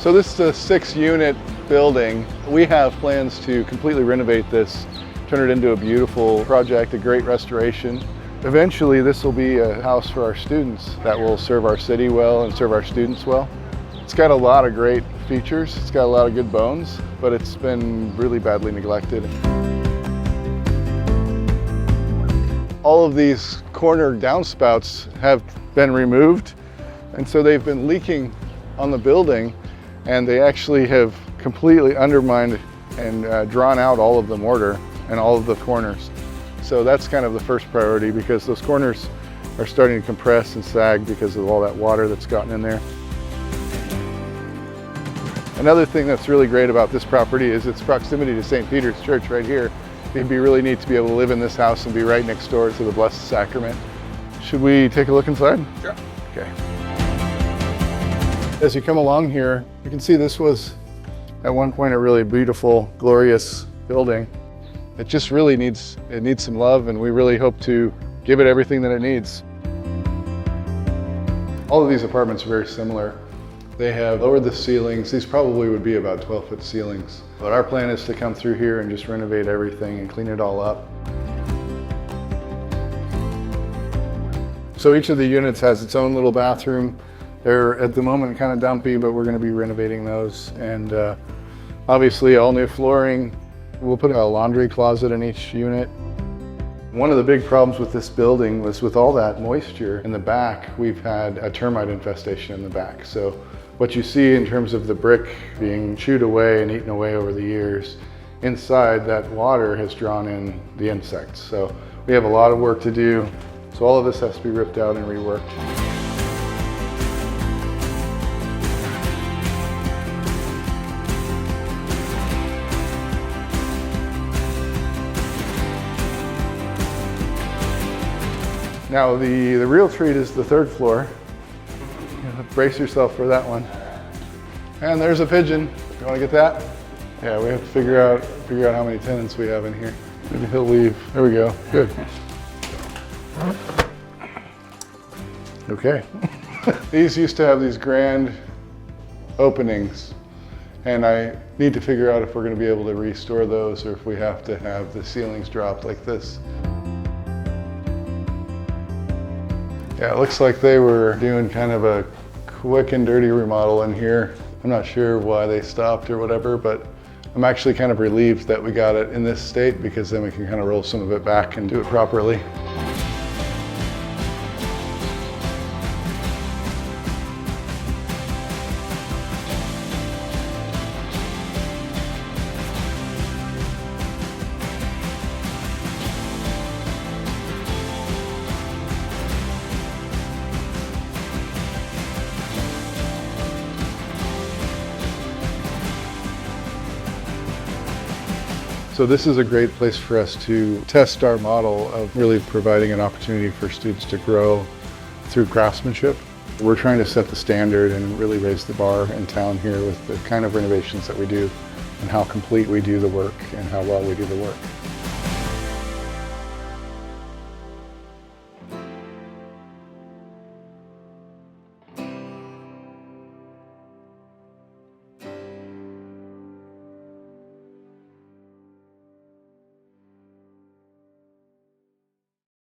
So this is a 6-unit building. We have plans to completely renovate this, turn it into a beautiful project, a great restoration. Eventually this will be a house for our students that will serve our city well and serve our students well. It's got a lot of great features, it's got a lot of good bones, but it's been really badly neglected. All of these corner downspouts have been removed, and so they've been leaking on the building, and they actually have completely undermined and drawn out all of the mortar and all of the corners. So that's kind of the first priority, because those corners are starting to compress and sag because of all that water that's gotten in there. Another thing that's really great about this property is its proximity to St. Peter's Church right here. It'd be really neat to be able to live in this house and be right next door to the Blessed Sacrament. Should we take a look inside? Sure. Okay. As you come along here, you can see this was at one point a really beautiful, glorious building. It just really needs some love, and we really hope to give it everything that it needs. All of these apartments are very similar. They have lowered the ceilings. These probably would be about 12-foot ceilings. But our plan is to come through here and just renovate everything and clean it all up. So each of the units has its own little bathroom. They're at the moment kind of dumpy, but we're going to be renovating those. And obviously all new flooring. We'll put a laundry closet in each unit. One of the big problems with this building was with all that moisture in the back, we've had a termite infestation in the back. So what you see in terms of the brick being chewed away and eaten away over the years, inside that water has drawn in the insects. So we have a lot of work to do. So all of this has to be ripped out and reworked. Now the real treat is the 3rd floor. Brace yourself for that one. And there's a pigeon. You want to get that? Yeah, we have to figure out how many tenants we have in here. Maybe he'll leave. There we go. Good. Okay. These used to have these grand openings, and I need to figure out if we're going to be able to restore those or if we have to have the ceilings dropped like this. Yeah, it looks like they were doing kind of a quick and dirty remodel in here. I'm not sure why they stopped or whatever, but I'm actually kind of relieved that we got it in this state, because then we can kind of roll some of it back and do it properly. So this is a great place for us to test our model of really providing an opportunity for students to grow through craftsmanship. We're trying to set the standard and really raise the bar in town here with the kind of renovations that we do and how complete we do the work and how well we do the work.